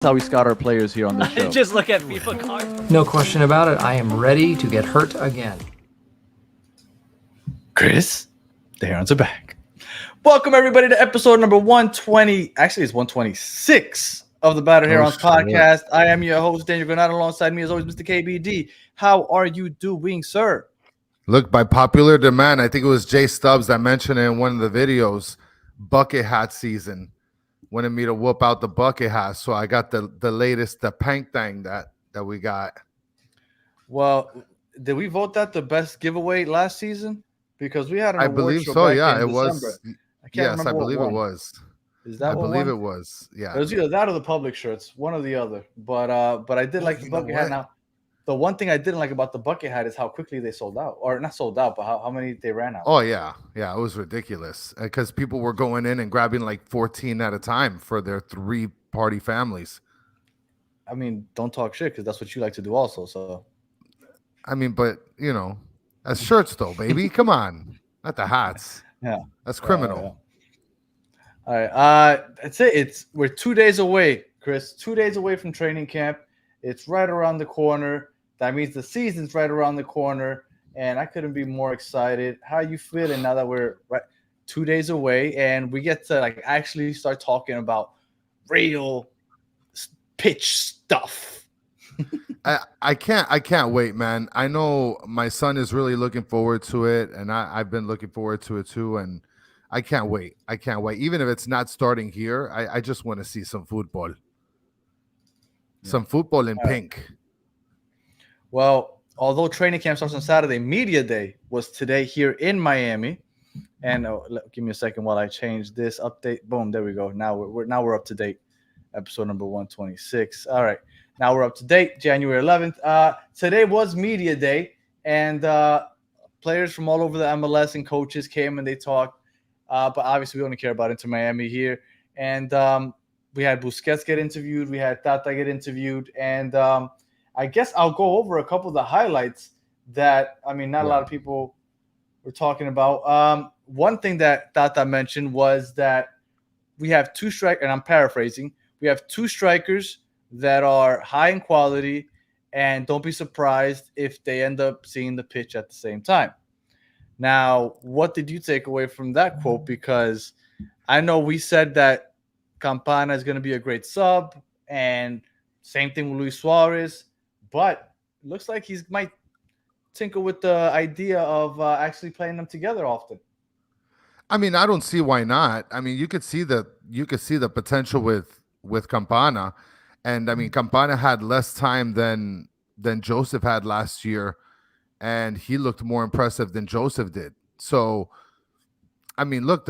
How we scout our players here on this show. Just look at FIFA cards. No question about it. I am ready to get hurt again. Chris, the Herons are back. Welcome everybody to episode number 120. Actually, it's 126 of the Battered Herons podcast. I am your host, Daniel Granada. Alongside me, as always, Mr. KBD. How are you doing, sir? Look, by popular demand, I think it was Jay Stubbs that mentioned it in one of the videos, bucket hat season. Wanted me to whoop out the bucket hat, so I got the latest, the pank thing that we got. Well, did we vote that the best giveaway last season? Because we had an I award believe show so. back Yeah, in it December. was. I can't Yes, I remember believe what it won. was. Is that I what believe won? it was. Yeah, It was either that or the public shirts, one or the other. But I did like the bucket hat. Now, the one thing I didn't like about the bucket hat is how quickly they sold out, or not sold out, but how many they ran out. Oh yeah, it was ridiculous because people were going in and grabbing like 14 at a time for their 3-party families. I mean, don't talk shit because that's what you like to do, also. So, I mean, but you know, as shirts though, baby, come on, not the hats. Yeah, that's criminal. All right, that's it. We're 2 days away, Chris. 2 days away from training camp. It's right around the corner. That means the season's right around the corner, and I couldn't be more excited. How are you feeling now that we're 2 days away and we get to like actually start talking about real pitch stuff? I can't wait, man. I know my son is really looking forward to it, and I've been looking forward to it too, and I can't wait. Even if it's not starting here, I just want to see some football. Some football in pink. Well, although training camp starts on Saturday, media day was today here in Miami. And give me a second while I change this update. Boom, there we go. Now we're up to date. Episode number 126. All right, now we're up to date. January 11th. Today was media day, and players from all over the MLS and coaches came and they talked. But obviously, we only care about Inter Miami here. And we had Busquets get interviewed. We had Tata get interviewed. And I guess I'll go over a couple of the highlights that, a lot of people were talking about. One thing that Tata mentioned was that we have two strikers, and I'm paraphrasing. We have two strikers that are high in quality, and don't be surprised if they end up seeing the pitch at the same time. Now, what did you take away from that quote? Because I know we said that Campana is going to be a great sub, and same thing with Luis Suarez, but it looks like he might tinker with the idea of actually playing them together often. I mean, I don't see why not. I mean, you could see the potential with Campana, and I mean, Campana had less time than Joseph had last year, and he looked more impressive than Joseph did. So, I mean, look,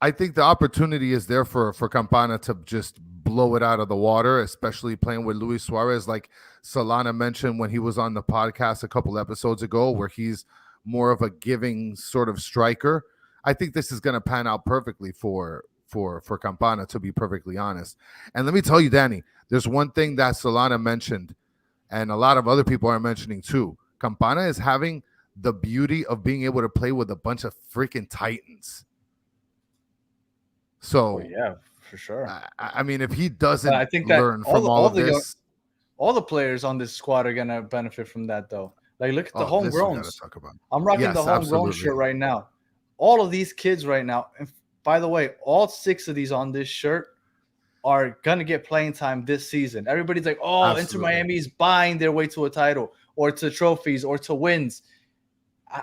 I think the opportunity is there for Campana to just blow it out of the water, especially playing with Luis Suarez, like Solana mentioned when he was on the podcast a couple episodes ago, where he's more of a giving sort of striker. I think this is going to pan out perfectly for Campana, to be perfectly honest. And let me tell you, Danny, there's one thing that Solana mentioned, and a lot of other people are mentioning too. Campana is having the beauty of being able to play with a bunch of freaking titans. So yeah, for sure. I mean, if he doesn't I think that learn from all of this, all the players on this squad are gonna benefit from that, though. Like, look at the homegrowns. I'm rocking the homegrown shirt right now. All of these kids right now. And by the way, all 6 of these on this shirt are gonna get playing time this season. Everybody's like, "Oh, Inter Miami is buying their way to a title, or to trophies, or to wins."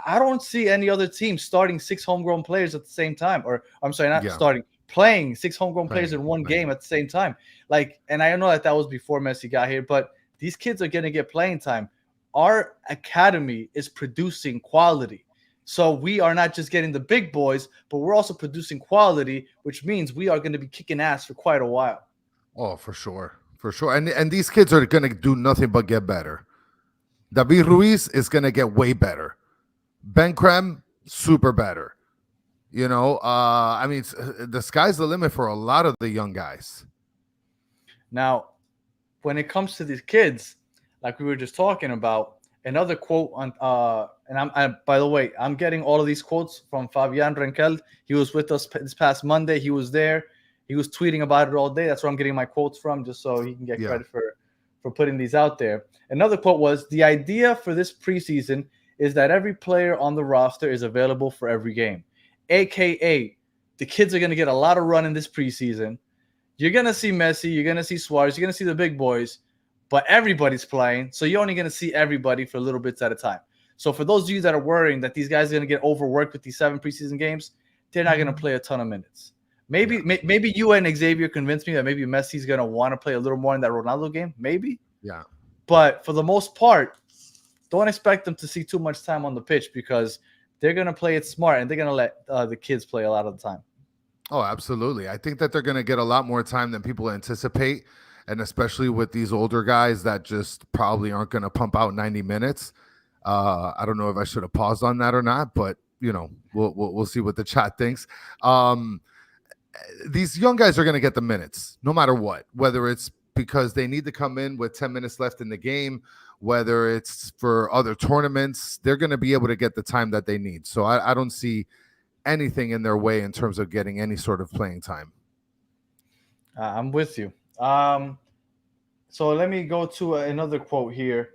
I don't see any other team starting 6 homegrown players at the same time. Or I'm sorry, not starting. Playing 6 homegrown players in one game at the same time. Like, and I know that was before Messi got here, but these kids are going to get playing time. Our academy is producing quality. So we are not just getting the big boys, but we're also producing quality, which means we are going to be kicking ass for quite a while. Oh, for sure. And these kids are going to do nothing but get better. David Ruiz is going to get way better. Ben Krem, super better. You know, I mean, the sky's the limit for a lot of the young guys. Now, when it comes to these kids, like we were just talking about, another quote on, and by the way, I'm getting all of these quotes from Fabian Renkel. He was with us this past Monday. He was there, He was tweeting about it all day. That's where I'm getting my quotes from, just so he can get Yeah. credit for putting these out there. Another quote was, the idea for this preseason is that every player on the roster is available for every game. AKA, the kids are going to get a lot of run in this preseason. You're going to see Messi, you're going to see Suarez, you're going to see the big boys, but everybody's playing. So you're only going to see everybody for little bits at a time. So for those of you that are worrying that these guys are going to get overworked with these 7 preseason games, they're not going to play a ton of minutes. Maybe you and Xavier convinced me that maybe Messi's going to want to play a little more in that Ronaldo game. Maybe. Yeah. But for the most part, don't expect them to see too much time on the pitch because they're going to play it smart and they're going to let the kids play a lot of the time. Oh, absolutely. I think that they're going to get a lot more time than people anticipate. And especially with these older guys that just probably aren't going to pump out 90 minutes. I don't know if I should have paused on that or not, but we'll see what the chat thinks. These young guys are going to get the minutes no matter what, whether it's because they need to come in with 10 minutes left in the game, whether it's for other tournaments, they're going to be able to get the time that they need. So I don't see anything in their way in terms of getting any sort of playing time. I'm with you. So let me go to another quote here.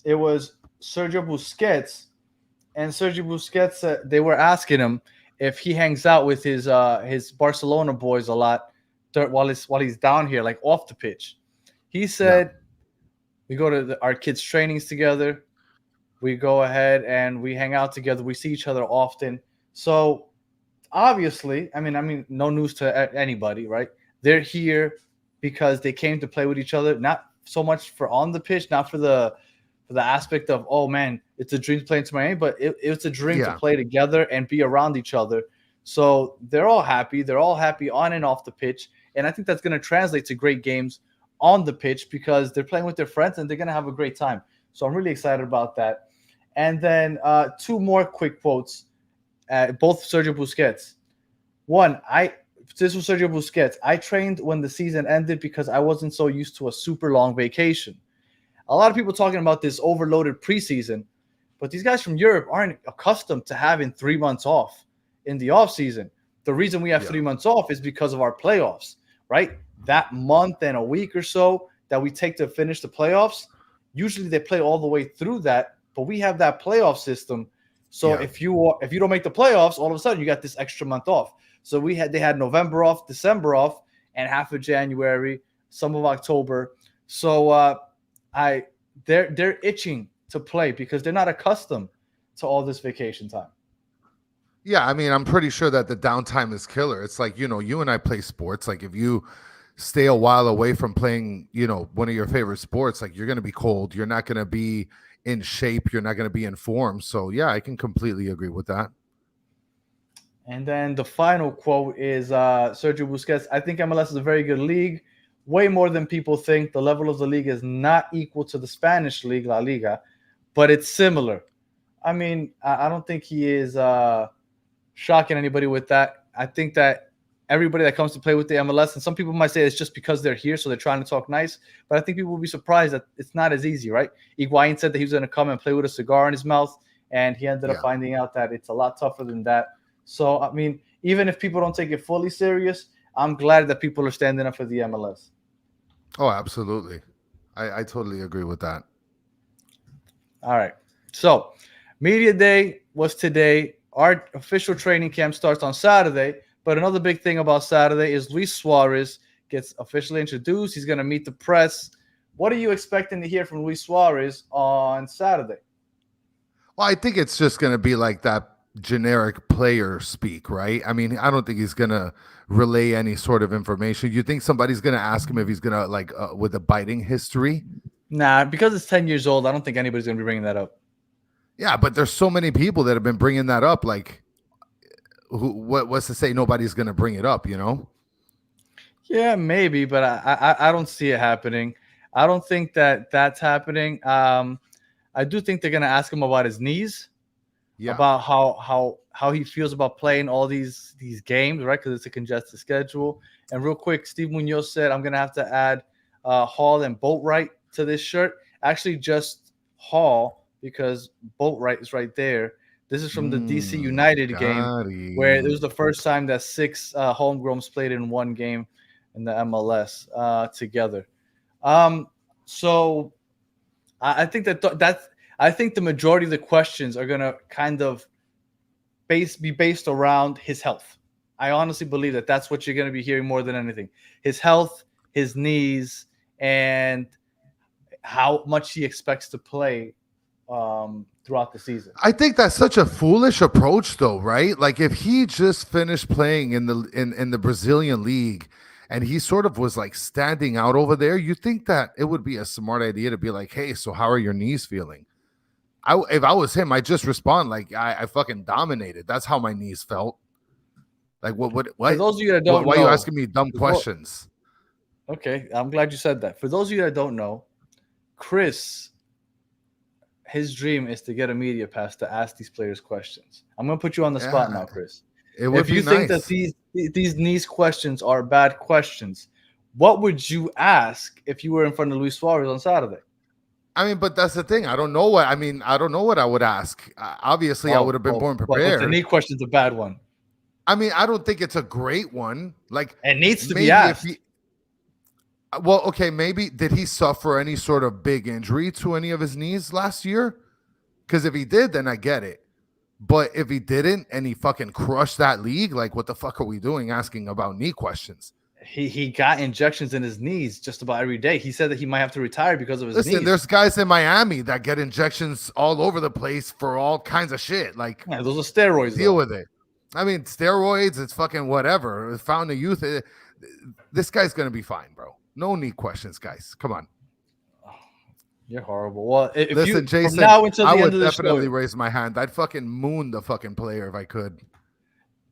It was Sergio Busquets, and Sergio Busquets, they were asking him if he hangs out with his Barcelona boys a lot while he's down here, like off the pitch. He said, we go to our kids' trainings together. We go ahead and we hang out together. We see each other often. So obviously, I mean, no news to anybody, right? They're here because they came to play with each other, not so much for on the pitch, not for the aspect of, oh man, it's a dream to play in Miami, but it's a dream to play together and be around each other. So they're all happy. They're all happy on and off the pitch. And I think that's going to translate to great games on the pitch because they're playing with their friends and they're going to have a great time. So I'm really excited about that. And then 2 more quick quotes, both Sergio Busquets. One, this was Sergio Busquets. I trained when the season ended because I wasn't so used to a super long vacation. A lot of people talking about this overloaded preseason, but these guys from Europe aren't accustomed to having 3 months off in the offseason. The reason we have 3 months off is because of our playoffs, right? That month and a week or so that we take to finish the playoffs, usually they play all the way through that, but we have that playoff system. So if you don't make the playoffs, all of a sudden you got this extra month off. So they had November off, December off, and half of January, some of October. So they're itching to play because they're not accustomed to all this vacation time. Yeah, I mean, I'm pretty sure that the downtime is killer. It's like, you and I play sports. Like if you stay a while away from playing, one of your favorite sports, like you're going to be cold. You're not going to be in shape. You're not going to be in form. So yeah, I can completely agree with that. And then the final quote is Sergio Busquets. I think MLS is a very good league, way more than people think. The level of the league is not equal to the Spanish league, La Liga, but it's similar. I mean, I don't think he is shocking anybody with that. I think that everybody that comes to play with the MLS, and some people might say it's just because they're here, so they're trying to talk nice, but I think people will be surprised that it's not as easy, right? Higuain said that he was going to come and play with a cigar in his mouth, and he ended up finding out that it's a lot tougher than that. So, I mean, even if people don't take it fully serious, I'm glad that people are standing up for the MLS. Oh, absolutely. I totally agree with that. All right. So, Media Day was today. Our official training camp starts on Saturday. But another big thing about Saturday is Luis Suarez gets officially introduced. He's going to meet the press. What are you expecting to hear from Luis Suarez on Saturday? Well, I think it's just going to be like that generic player speak, right? I mean, I don't think he's going to relay any sort of information. You think somebody's going to ask him if he's going to, with a biting history? Nah, because it's 10 years old, I don't think anybody's going to be bringing that up. Yeah, but there's so many people that have been bringing that up. Like, what's to say nobody's going to bring it up, Yeah, maybe, but I don't see it happening. I don't think that that's happening. I do think they're going to ask him about his knees, about how he feels about playing all these games, right? Because it's a congested schedule. And real quick, Steve Munoz said, I'm going to have to add Hall and Boatwright to this shirt. Actually, just Hall, because Boatwright is right there. This is from the DC United game, where it was the first time that 6 homegrowns played in one game in the MLS together. So I think I think the majority of the questions are gonna kind of be based around his health. I honestly believe that that's what you're gonna be hearing more than anything: his health, his knees, and how much he expects to play throughout the season. I think that's such a foolish approach, though, right? Like if he just finished playing in the Brazilian league, and he sort of was like standing out over there, you think that it would be a smart idea to be like, "Hey, so how are your knees feeling?" If I was him, I just respond like, "I fucking dominated. That's how my knees felt." Like what? For those of you that don't know, why are you asking me dumb questions? Okay, I'm glad you said that. For those of you that don't know, Chris, his dream is to get a media pass to ask these players questions. I'm gonna put you on the spot now, Chris. If you think that these knees questions are bad questions, what would you ask if you were in front of Luis Suarez on Saturday? I mean, but that's the thing. I don't know what I would ask. Obviously, I would have been born prepared. But the knee question's a bad one. I mean, I don't think it's a great one. Like it needs to be asked. Well, okay, maybe did he suffer any sort of big injury to any of his knees last year? Because if he did, then I get it. But if he didn't and he fucking crushed that league, like what the fuck are we doing asking about knee questions? He got injections in his knees just about every day. He said that he might have to retire because of his knees. Listen, there's guys in Miami that get injections all over the place for all kinds of shit. Like, yeah, those are steroids. Deal with it. I mean, steroids, it's fucking whatever. Fountain of youth. This guy's going to be fine, bro. No knee questions, guys. Come on. You're horrible. Well, listen, Jason, I would definitely raise my hand. I'd fucking moon the fucking player if I could.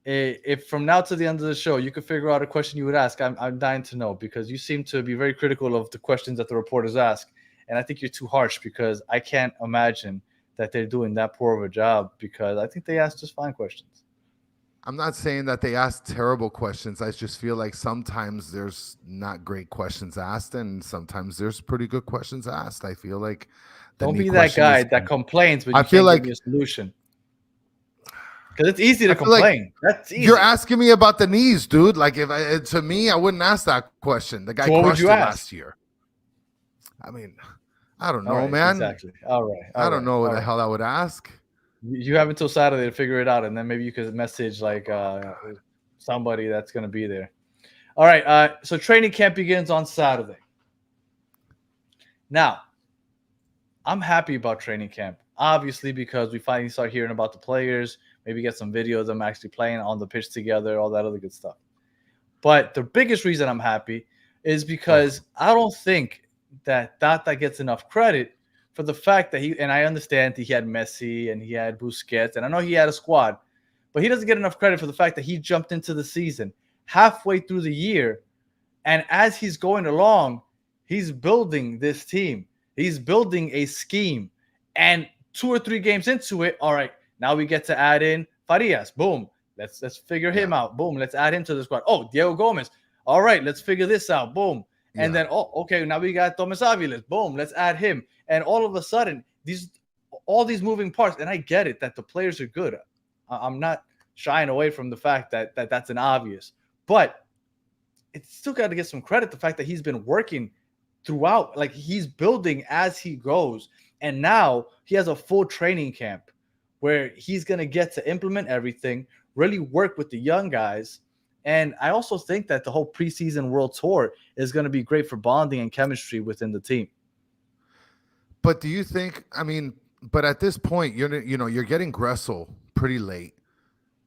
If from now to the end of the show you could figure out a question you would ask, I'm dying to know, because you seem to be very critical of the questions that the reporters ask, and I think you're too harsh, because I can't imagine that they're doing that poor of a job, because I think they ask just fine questions. I'm not saying that they ask terrible questions. I just feel like sometimes there's not great questions asked, and sometimes there's pretty good questions asked. I feel like don't be that guy that complains, but you can't give me a solution. Because it's easy to complain. Like that's easy. You're asking me about the knees, dude. Like to me, I wouldn't ask that question. The guy crushed it last year. I mean, I don't know, man. Exactly. All right. I don't know what the hell I would ask. You have until Saturday to figure it out, and then maybe you could message like somebody that's going to be there. All right. So training camp begins on Saturday. Now, I'm happy about training camp, obviously, because we finally start hearing about the players. Maybe get some video of them actually playing on the pitch together, all that other good stuff. But the biggest reason I'm happy is because I don't think that Tata gets enough credit for the fact that and I understand that he had Messi and he had Busquets, and I know he had a squad, but he doesn't get enough credit for the fact that he jumped into the season halfway through the year, and as he's going along, he's building this team. He's building a scheme, and 2 or 3 games into it, all right, now we get to add in Farias. Boom. Let's figure him out. Boom. Let's add him to the squad. Oh, Diego Gomez. All right, let's figure this out. Boom. And then, okay, now we got Thomas Aviles. Boom. Let's add him. And all of a sudden, all these moving parts, and I get it that the players are good. I'm not shying away from the fact that that's an obvious. But it's still got to get some credit, the fact that he's been working throughout. Like, he's building as he goes. And now he has a full training camp where he's going to get to implement everything, really work with the young guys. And I also think that the whole preseason world tour is going to be great for bonding and chemistry within the team. But do you think, I mean, but at this point, you're getting Gressel pretty late.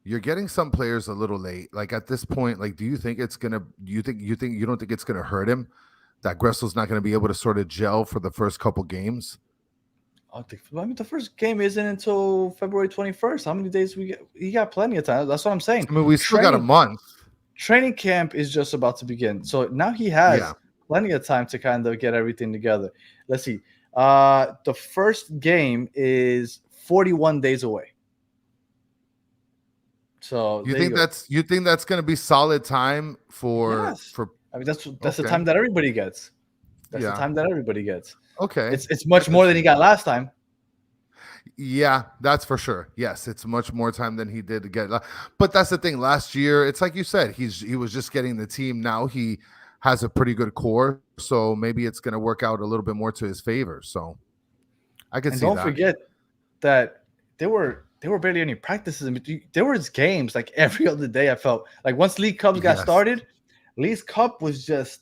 You're getting some players a little late. Like at this point, like, do you think it's going to, you don't think it's going to hurt him that Gressel's not going to be able to sort of gel for the first couple games? I mean, the first game isn't until February 21st. How many days we get? He got plenty of time. That's what I'm saying. I mean, we still got a month. Training camp is just about to begin. So now he has plenty of time to kind of get everything together. Let's see. The first game is 41 days away. So you think that's going to be solid time for I mean, that's the time that everybody gets. That's the time that everybody gets. Okay. It's much more than he got last time. Yeah, that's for sure. Yes, it's much more time than he did to get. But that's the thing. Last year, it's like you said, he was just getting the team. Now he has a pretty good core, so maybe it's going to work out a little bit more to his favor. So I could And see don't that. forget that there were barely any practices. There was games like every other day. I felt like once League Cups got Yes, started, League Cup was just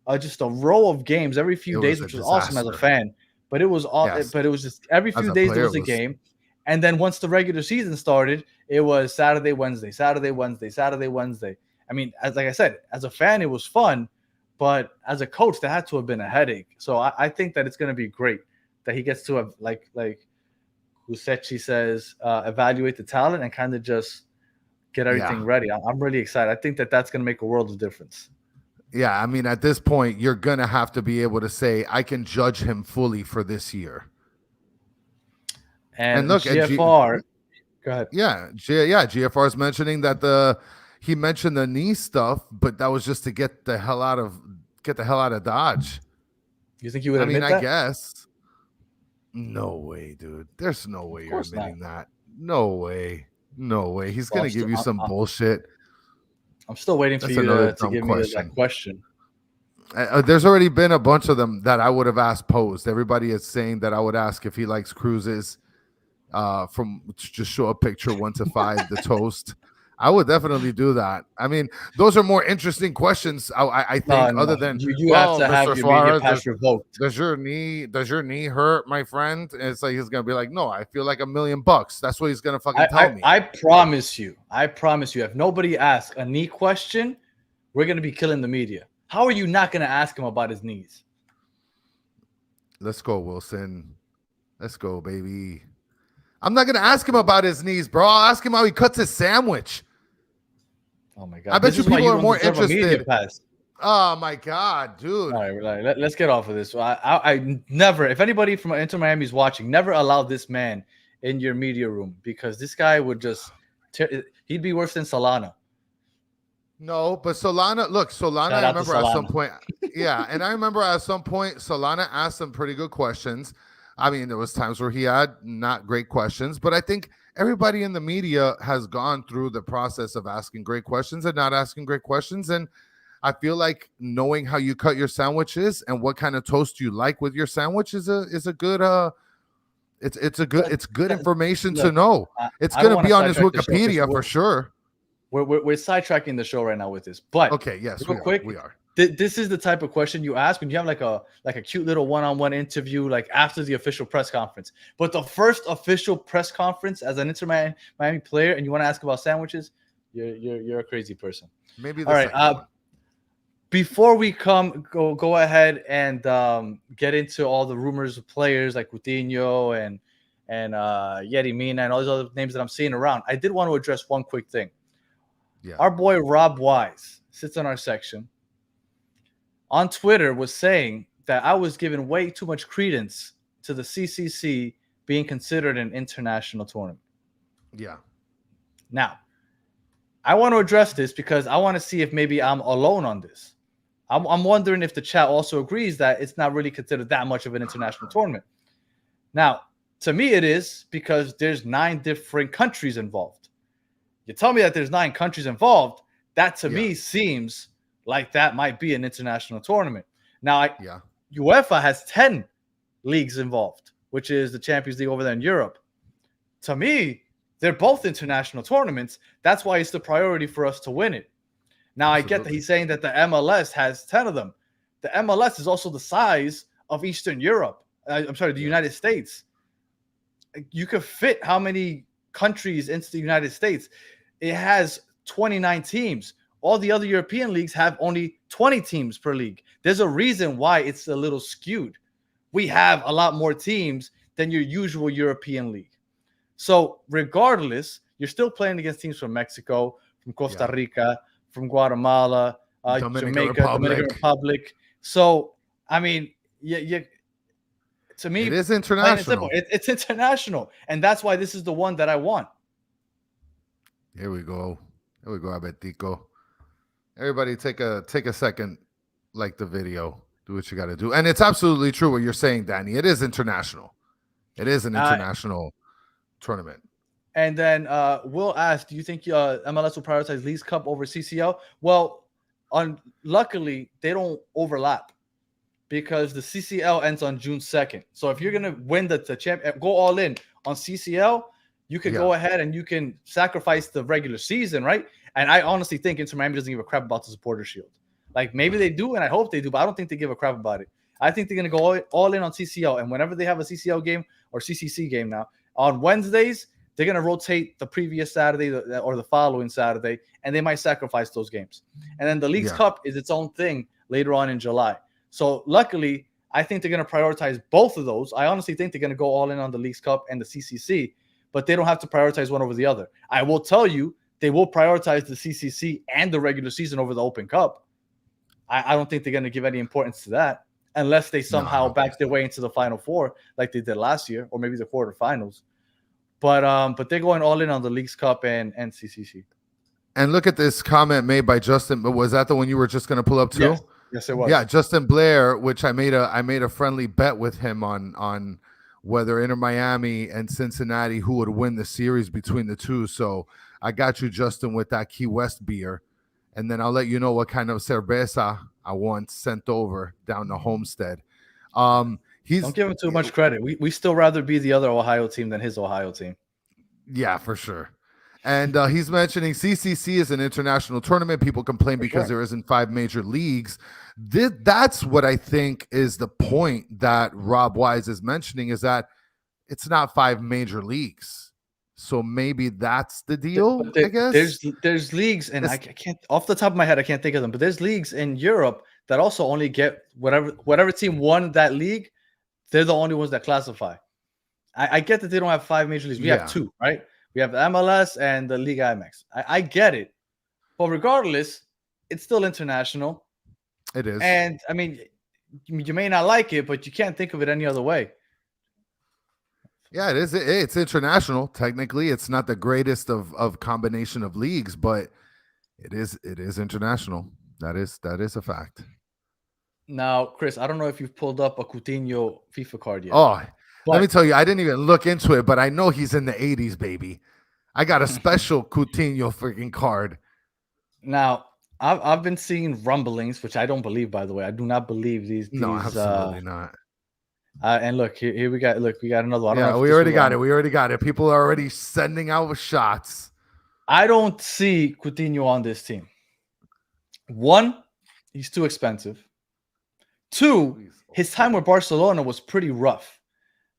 a row of games every it few days, was a which was awesome as a disaster. fan. But it was all, Yes, but it was just every as few a days there player, was it a was game, and then once the regular season started, it was Saturday, Wednesday, Saturday, Wednesday, Saturday, Wednesday. I mean, as like I said, as a fan, it was fun, but as a coach, that had to have been a headache. So I think that it's going to be great that he gets to have like Kusechi says, evaluate the talent and kind of just get everything yeah. ready. I'm really excited. I think that that's going to make a world of difference. Yeah, I mean, at this point, you're gonna have to be able to say, I can judge him fully for this year. And And look, GFR, go ahead. GFR is mentioning that he mentioned the knee stuff, but that was just to get the hell out of Dodge. You think you would I mean, admit I that? guess. No way, dude. There's no way Of you're course not. admitting that. No way. No way. He's Well, gonna give you some bullshit. I'm still waiting for That's you another to dumb give me that question. question. There's already been a bunch of them that I would have asked posed. Everybody is saying that I would ask if he likes cruises. From just show a picture 1 to 5, the toast. I would definitely do that. I mean, those are more interesting questions. I No, think, other no, than, you have well, to have Mr. your media Suarez, pass revoked. does your knee hurt, my friend? And it's like he's gonna be like, no, I feel like $1,000,000. That's what he's gonna fucking tell me. I promise you, if nobody asks a knee question, we're gonna be killing the media. How are you not gonna ask him about his knees? Let's go, Wilson. Let's go, baby. I'm not gonna ask him about his knees, bro. I'll ask him how he cuts his sandwich. Oh my god! I bet This you is why people are don't more deserve a media interested. pass. Oh my god, dude. All right, let's get off of this. I never, if anybody from Inter Miami is watching, never allow this man in your media room because this guy would just, he'd be worse than Solana. No, but Solana, look, Solana, Shout I out to remember at some Solana. point, yeah, and I remember at some point, Solana asked some pretty good questions. I mean, there was times where he had not great questions, but I think everybody in the media has gone through the process of asking great questions and not asking great questions. And I feel like knowing how you cut your sandwiches and what kind of toast you like with your sandwich is a good it's good information to Look, know. I, It's I don't gonna want be to on his sidetrack the show because Wikipedia for sure. we're sidetracking the show right now with this. But Okay, yes, real quick, we are. This is the type of question you ask when you have like a cute little one-on-one interview, like after the official press conference. But the first official press conference as an Inter Miami player, and you want to ask about sandwiches, you're a crazy person. Maybe the All right. second one. Before we go ahead and get into all the rumors of players like Coutinho and Yeti Mina and all these other names that I'm seeing around, I did want to address one quick thing. Yeah. Our boy Rob Wise sits on our section on Twitter was saying that I was giving way too much credence to the CCC being considered an international tournament. Yeah. Now, I want to address this because I want to see if maybe I'm alone on this. I'm wondering if the chat also agrees that it's not really considered that much of an international tournament. Now, to me, it is because there's 9 different countries involved. You tell me that there's 9 countries involved, that to me seems like that might be an international tournament. Now, UEFA has 10 leagues involved, which is the Champions League over there in Europe. To me, they're both international tournaments. That's why it's the priority for us to win it. Now, I get that he's saying that the MLS has 10 of them. The MLS is also the size of Eastern Europe. I'm sorry, the United States. You could fit how many countries into the United States? It has 29 teams. All the other European leagues have only 20 teams per league. There's a reason why it's a little skewed. We have a lot more teams than your usual European league. So regardless, you're still playing against teams from Mexico, from Costa Rica, from Guatemala, Jamaica, Dominican Republic. So, I mean, to me, it is international. It's international. And that's why this is the one that I want. Here we go, Abetico. Everybody take a second, like the video. Do what you got to do. And it's absolutely true what you're saying, Danny. It is international. It is an international tournament. And then Will asked, do you think MLS will prioritize Leagues Cup over CCL? Well, luckily, they don't overlap because the CCL ends on June 2nd. So if you're going to win the champ, go all in on CCL, you could go ahead and you can sacrifice the regular season, right? And I honestly think Inter Miami doesn't give a crap about the Supporter Shield. Like maybe they do, and I hope they do, but I don't think they give a crap about it. I think they're going to go all in on CCL. And whenever they have a CCL game or CCC game now, on Wednesdays, they're going to rotate the previous Saturday or the following Saturday, and they might sacrifice those games. And then the Leagues Cup is its own thing later on in July. So luckily, I think they're going to prioritize both of those. I honestly think they're going to go all in on the Leagues Cup and the CCC, but they don't have to prioritize one over the other. I will tell you, they will prioritize the CCC and the regular season over the Open Cup. I don't think they're going to give any importance to that unless they somehow back their way into the Final Four like they did last year, or maybe the quarterfinals. But they're going all in on the Leagues Cup and CCC. And look at this comment made by Justin. But was that the one you were just going to pull up too? Yes, it was. Yeah, Justin Blair, which I made a friendly bet with him on whether Inter Miami and Cincinnati, who would win the series between the two. So I got you, Justin, with that Key West beer. And then I'll let you know what kind of cerveza I want sent over down to Homestead. Don't give him too much credit. We still rather be the other Ohio team than his Ohio team. Yeah, for sure. And he's mentioning CCC is an international tournament. People complain because there isn't 5 major leagues. That's what I think is the point that Rob Wise is mentioning, is that it's not 5 major leagues. So maybe that's the deal, I guess. There's leagues, and I can't, off the top of my head, I can't think of them, but there's leagues in Europe that also only get whatever team won that league, they're the only ones that classify. I get that they don't have 5 major leagues. We have 2, right? We have the MLS and the Liga MX. I get it. But regardless, it's still international. It is. And, I mean, you may not like it, but you can't think of it any other way. Yeah, it is. It's international. Technically, it's not the greatest of combination of leagues, but it is international. That is a fact. Now, Chris, I don't know if you've pulled up a Coutinho FIFA card yet. Oh, let me tell you, I didn't even look into it, but I know he's in the 80s, baby. I got a special Coutinho freaking card. Now, I've been seeing rumblings, which I don't believe, by the way. I do not believe these. No, absolutely not. And look, here we got another one. Yeah, we already got it. We already got it. People are already sending out shots. I don't see Coutinho on this team. 1, he's too expensive. 2, his time with Barcelona was pretty rough.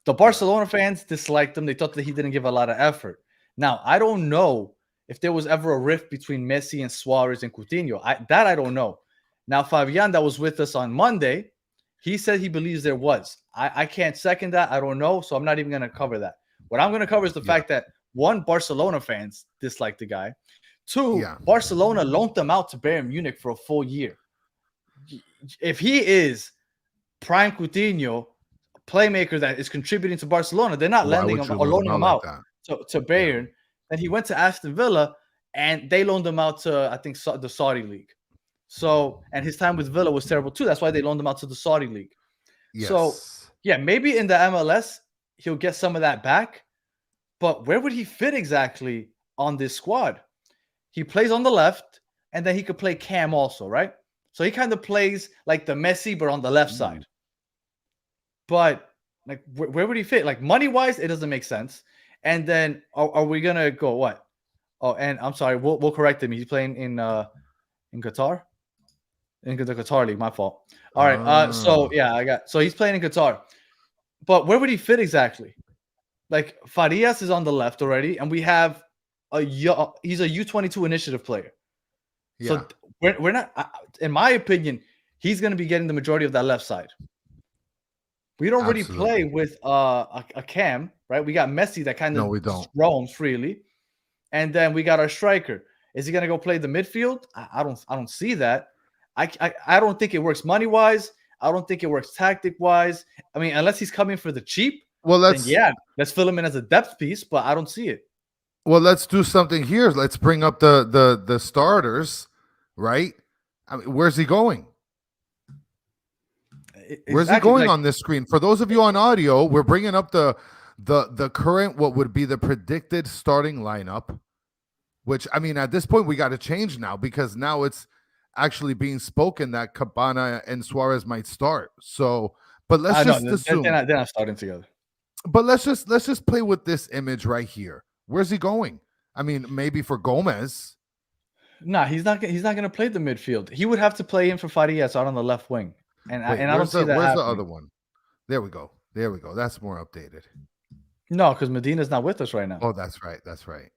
The Barcelona fans disliked him. They thought that he didn't give a lot of effort. Now, I don't know if there was ever a rift between Messi and Suarez and Coutinho. I don't know. Now, Fabian, that was with us on Monday, he said he believes there was. I can't second that. I don't know, so I'm not even going to cover that. What I'm going to cover is the fact that, 1, Barcelona fans dislike the guy. 2, Barcelona loaned them out to Bayern Munich for a full year. If he is prime Coutinho, playmaker that is contributing to Barcelona, they're not lending him or loaning him out to Bayern. Then he went to Aston Villa, and they loaned him out to, I think, the Saudi league. So, and his time with Villa was terrible too. That's why they loaned him out to the Saudi league. Yes. So, yeah, maybe in the MLS, he'll get some of that back. But where would he fit exactly on this squad? He plays on the left, and then he could play cam also, right? So he kind of plays like the Messi, but on the left side. But like, where would he fit? Like money-wise, it doesn't make sense. And then are we gonna go what? Oh, and I'm sorry, we'll correct him. He's playing in Qatar, in the Qatar league. My fault. All right. So yeah, so he's playing in Qatar. But where would he fit exactly? Like Farias is on the left already, and we have he's a U22 initiative player. Yeah. So we're not, in my opinion, he's going to be getting the majority of that left side. We don't really play with a cam, right? We got Messi that kind of roams freely, and then we got our striker. Is he going to go play the midfield? I don't see that. I don't think it works money wise. I don't think it works tactic wise. I mean, unless he's coming for the cheap. Well, let's fill him in as a depth piece, but I don't see it. Well, let's do something here. Let's bring up the starters, right? I mean, where's he going? Exactly. Where's he going on this screen? For those of you on audio, we're bringing up the the current, what would be the predicted starting lineup, which I mean, at this point, we got to change now because now it's actually being spoken that Cabana and Suarez might start. So, but let's No, just assume. they're not starting together. But let's just play with this image right here. Where's he going? I mean, maybe for Gomez. Nah, he's not. He's not going to play the midfield. He would have to play in for Farias out on the left wing, and Wait, I don't see that where's happening. the other one? There we go. There we go. That's more updated. No, because Medina's not with us right now. Oh, that's right. That's right.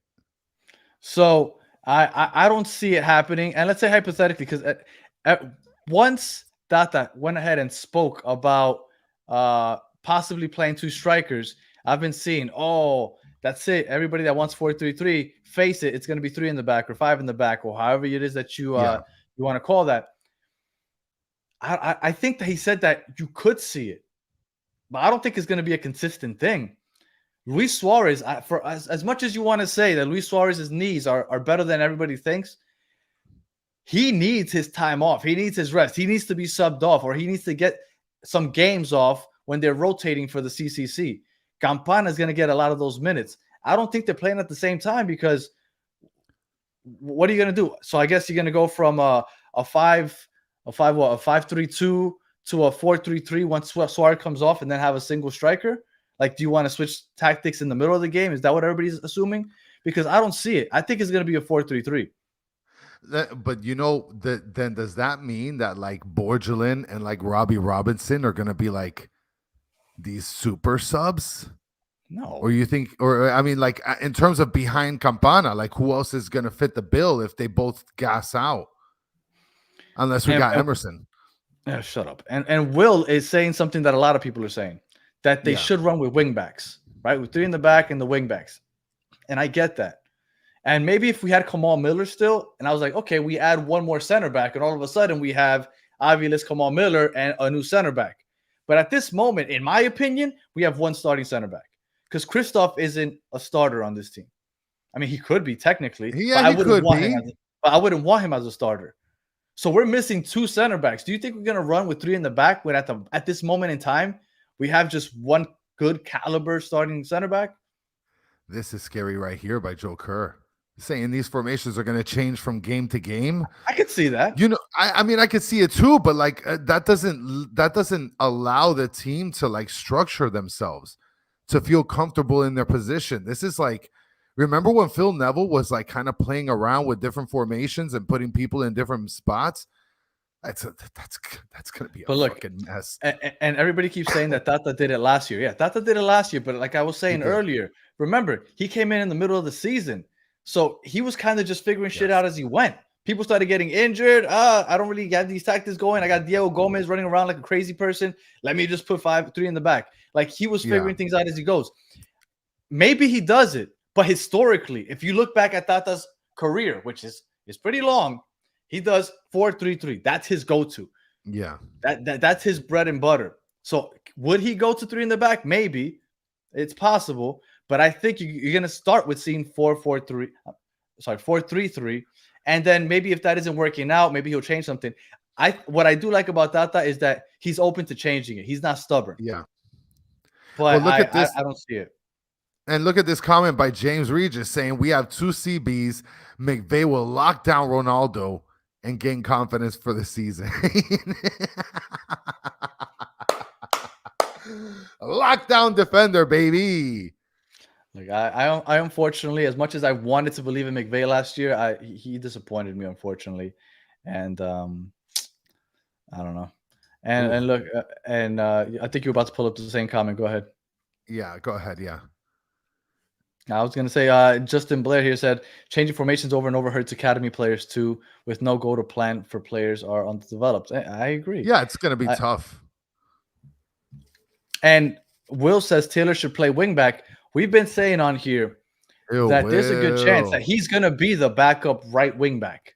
So I don't see it happening. And let's say hypothetically, because once Tata went ahead and spoke about possibly playing two strikers, I've been seeing, oh, that's it. Everybody that wants 4-3-3, face it. It's going to be 3 in the back or 5 in the back or however it is that you you want to call that. I think that he said that you could see it, but I don't think it's going to be a consistent thing. Luis Suarez, for as much as you want to say that Luis Suarez's knees are better than everybody thinks, he needs his time off. He needs his rest. He needs to be subbed off, or he needs to get some games off when they're rotating for the CCC. Campana is going to get a lot of those minutes. I don't think they're playing at the same time because what are you going to do? So I guess you're going to go from a 5-3-2 to a 4-3-3 once Suarez comes off, and then have a single striker. Like, do you want to switch tactics in the middle of the game? Is that what everybody's assuming? Because I don't see it. I think it's going to be a 4-3-3. But then does that mean that like Borgelin and like Robbie Robinson are going to be like these super subs? No. Or you think, or I mean, like in terms of behind Campana, like who else is going to fit the bill if they both gas out? Unless we got Emerson. Yeah, shut up. And Will is saying something that a lot of people are saying, that they should run with wingbacks, right? With 3 in the back and the wingbacks. And I get that. And maybe if we had Kamal Miller still, and I was like, okay, we add one more center back, and all of a sudden we have Aviles, Kamal Miller, and a new center back. But at this moment, in my opinion, we have one starting center back because Christoph isn't a starter on this team. I mean, he could be technically, but I wouldn't want him as a starter. So we're missing 2 center backs. Do you think we're going to run with 3 in the back when at this moment in time, we have just one good caliber starting center back? This is scary right here by Joe Kerr, saying these formations are going to change from game to game. I could see that. I mean, I could see it too, but like that doesn't allow the team to like structure themselves to feel comfortable in their position. This is like, remember when Phil Neville was like kind of playing around with different formations and putting people in different spots? That's going to be a fucking mess. And everybody keeps saying that Tata did it last year. Yeah, Tata did it last year, but like I was saying earlier, remember, he came in the middle of the season. So he was kind of just figuring shit out as he went. People started getting injured. I don't really have these tactics going. I got Diego Gomez running around like a crazy person. Let me just put 5-3 in the back. Like he was figuring things out as he goes. Maybe he does it, but historically, if you look back at Tata's career, which is pretty long, he does 4-3-3. That's his go-to. Yeah. That's his bread and butter. So would he go to 3 in the back? Maybe. It's possible. But I think you're going to start with seeing 4-3-3. And then maybe if that isn't working out, maybe he'll change something. What I do like about Tata is that he's open to changing it. He's not stubborn. Yeah. But look at this. I don't see it. And look at this comment by James Regis saying, we have 2 CBs. McVay will lock down Ronaldo and gain confidence for the season. Lockdown defender, baby. Like I unfortunately, as much as I wanted to believe in McVay last year, he disappointed me, unfortunately, and I don't know. And look, I think you're about to pull up the same comment. Go ahead. Yeah, go ahead. Yeah. I was gonna say, Justin Blair here said changing formations over and over hurts academy players too, with no go to plan for players are underdeveloped. I agree. Yeah, it's gonna be tough. And Will says Taylor should play wingback. We've been saying on here that there's a good chance that he's going to be the backup right wing back.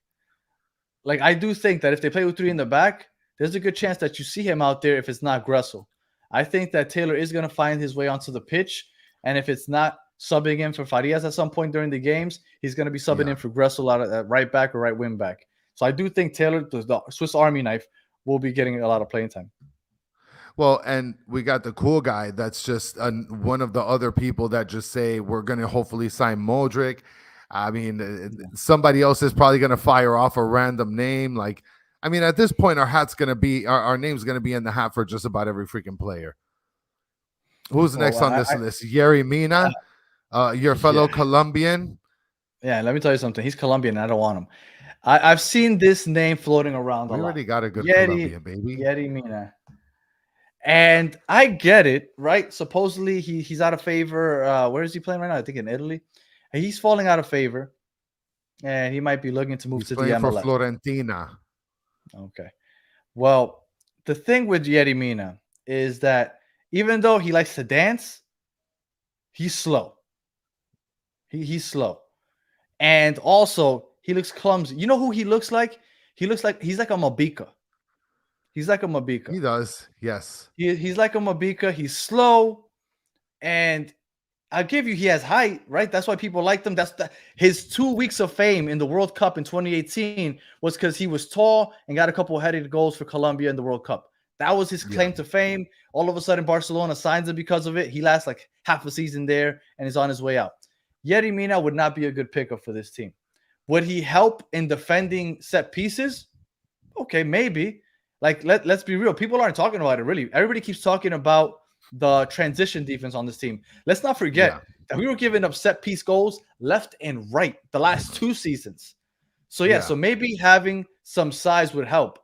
Like, I do think that if they play with 3 in the back, there's a good chance that you see him out there if it's not Gressel. I think that Taylor is going to find his way onto the pitch. And if it's not subbing in for Farias at some point during the games, he's going to be subbing in for Gressel out at right back or right wing back. So I do think Taylor, the Swiss Army knife, will be getting a lot of playing time. Well, and we got the cool guy that's just one of the other people that just say we're going to hopefully sign Modric. I mean, somebody else is probably going to fire off a random name. Like, I mean, at this point, our hat's going to be our name's going to be in the hat for just about every freaking player. Who's Well, next on this list? Yerry Mina, your fellow yeah, Colombian. yeah. Let me tell you something. He's Colombian. And I don't want him. I've seen this name floating around a We lot. already got a good Yeti, Colombian, baby. Yeti Mina. And I get it, right? Supposedly he's out of favor. Where is he playing right now? I think in Italy. And he's falling out of favor, and he might be looking to move He's to the playing for MLS. Florentina. Okay. Well, the thing with Yeti Mina is that even though he likes to dance, he's slow. He's slow. And also, he looks clumsy. You know who he looks like? He's like a Mabika. He's like a Mabika. He does, yes. He's like a Mabika. He's slow, and I'll give you, he has height, right? That's why people liked him. His 2 weeks of fame in the World Cup in 2018 was because he was tall and got a couple of headed goals for Colombia in the World Cup. That was his claim to fame. All of a sudden, Barcelona signs him because of it. He lasts like half a season there and is on his way out. Yerry Mina would not be a good pickup for this team. Would he help in defending set pieces? Okay, maybe. Like, let's be real. People aren't talking about it, really. Everybody keeps talking about the transition defense on this team. Let's not forget that we were giving up set piece goals left and right the last 2 seasons. So, so maybe having some size would help.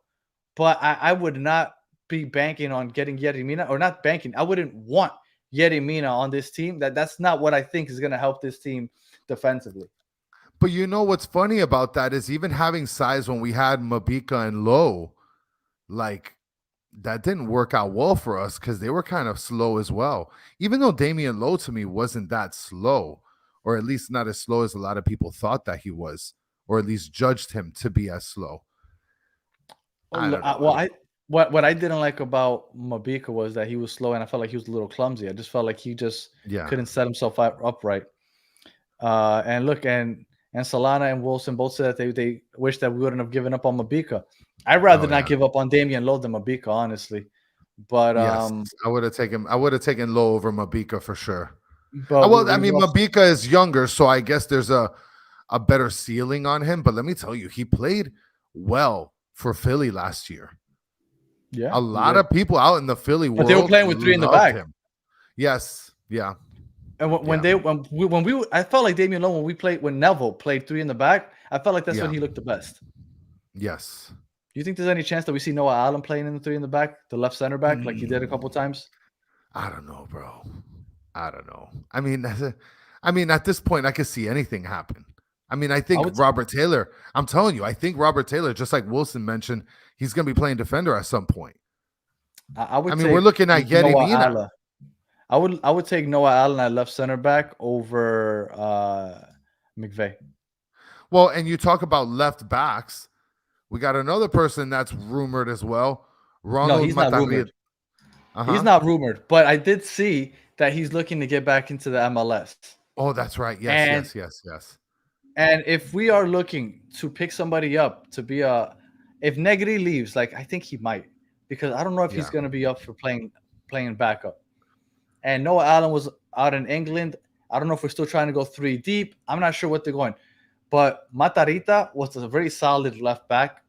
But I would not be banking on getting Yerry Mina, or not banking. I wouldn't want Yerry Mina on this team. That's not what I think is going to help this team defensively. But you know what's funny about that is even having size when we had Mabika and Lowe, like, that didn't work out well for us because they were kind of slow as well. Even though Damian Lowe to me wasn't that slow, or at least not as slow as a lot of people thought that he was, or at least judged him to be as slow. What I didn't like about Mabika was that he was slow, and I felt like he was a little clumsy. I just felt like he just couldn't set himself upright. And look, and Solana and Wilson both said that they wish that we wouldn't have given up on Mabika. I'd rather not give up on Damian Lowe than Mabika, honestly. But yes, I would have taken Lowe over Mabika for sure. But Mabika is younger, so I guess there's a better ceiling on him. But let me tell you, he played well for Philly last year. Yeah, a lot of people out in the Philly world, but they were playing with 3 in the back. Him. Yes, yeah. And I felt like Damian Lowe when Neville played 3 in the back, I felt like that's when he looked the best. Yes. Do you think there's any chance that we see Noah Allen playing in the 3 in the back, the left center back, like he did a couple times? I don't know, bro. I don't know. I mean, at this point, I could see anything happen. I mean, I think Robert Taylor. I'm telling you, I think Robert Taylor, just like Wilson mentioned, he's going to be playing defender at some point. We're looking at Yerry Mina. I would take Noah Allen at left center back over McVay. Well, and you talk about left backs. We got another person that's rumored as well. Ronald he's not rumored. He's not rumored, but I did see that he's looking to get back into the MLS. Oh, that's right. Yes. And if we are looking to pick somebody up to be if Negri leaves, like I think he might, because I don't know if he's going to be up for playing backup. And Noah Allen was out in England. I don't know if we're still trying to go 3 deep. I'm not sure what they're going. But Matarrita was a very solid left back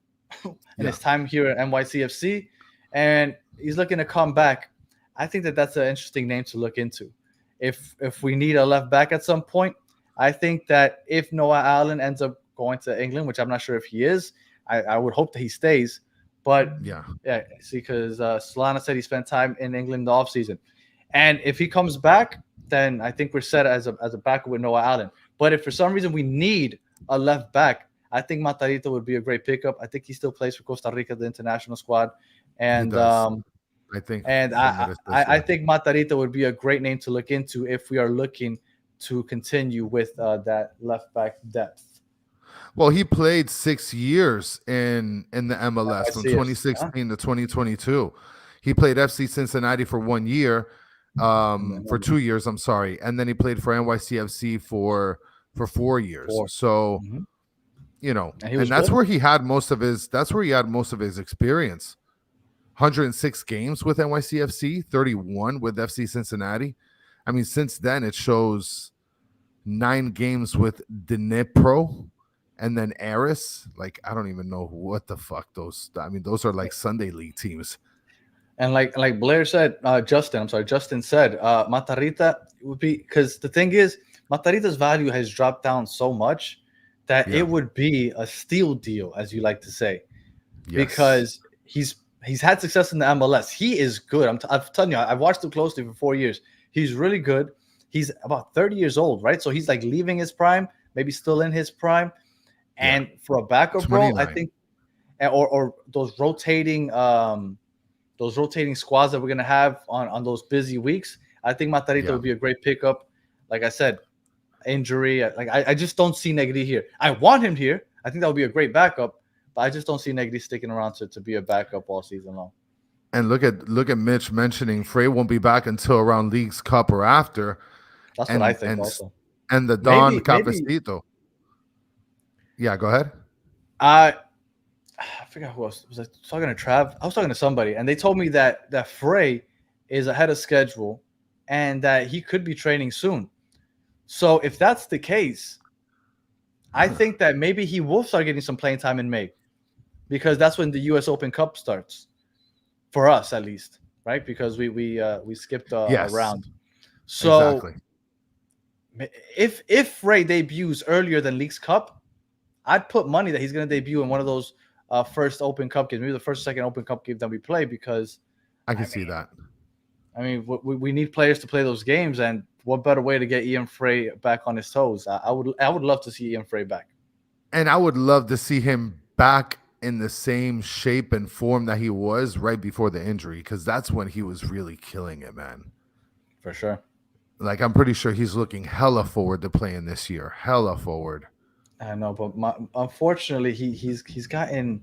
in his time here at NYCFC. And he's looking to come back. I think that's an interesting name to look into. If we need a left back at some point, I think that if Noah Allen ends up going to England, which I'm not sure if he is, I would hope that he stays. But because Solana said he spent time in England in the offseason. And if he comes back, then I think we're set as a backup with Noah Allen. But if for some reason we need a left back, I think Matarrita would be a great pickup. I think he still plays for Costa Rica, the international squad. And I think Matarrita would be a great name to look into if we are looking to continue with that left back depth. Well, he played 6 years in the MLS from 2016 to 2022. He played FC Cincinnati for 1 year, for 2 years, I'm sorry. And then he played for NYCFC for 4 years. So, and that's where he had most of his experience. 106 games with NYCFC, 31 with FC Cincinnati. I mean, since then it shows 9 games with Dnipro and then Aris. Like, I don't even know what the fuck those. I mean, those are like Sunday league teams. And like Blair said, Justin said, Matarrita would be, because the thing is, Matarrita's value has dropped down so much that it would be a steal deal, as you like to say, because he's had success in the MLS. He is good. I'm telling you, I've watched him closely for 4 years. He's really good. He's about 30 years old, right? So he's like leaving his prime, maybe still in his prime. And for a backup 29. role, I think, or those rotating squads that we're gonna have on those busy weeks, I think Matarrita would be a great pickup. Like I said, injury, like I just don't see Negri here. I want him here. I think that would be a great backup, but I just don't see Negri sticking around to be a backup all season long. And look at Mitch mentioning Frey won't be back until around League's Cup or after. That's what I think also. And the Don Cafecito. Yeah, go ahead. I forgot who else. Was I talking to Trav? I was talking to somebody, and they told me that Frey is ahead of schedule and that he could be training soon. So if that's the case, I think that maybe he will start getting some playing time in May, because that's when the U.S. Open Cup starts, for us at least, right? Because we skipped a round. So if Frey debuts earlier than League's Cup, I'd put money that he's going to debut in one of those first Open Cup games, maybe the first, second Open Cup game that we play, because I can see that. I mean, we need players to play those games, and what better way to get Ian Frey back on his toes? I would love to see Ian Frey back, and I would love to see him back in the same shape and form that he was right before the injury, because that's when he was really killing it, man. For sure. Like, I'm pretty sure he's looking hella forward to playing this year. Hella forward. I know, but unfortunately, he's gotten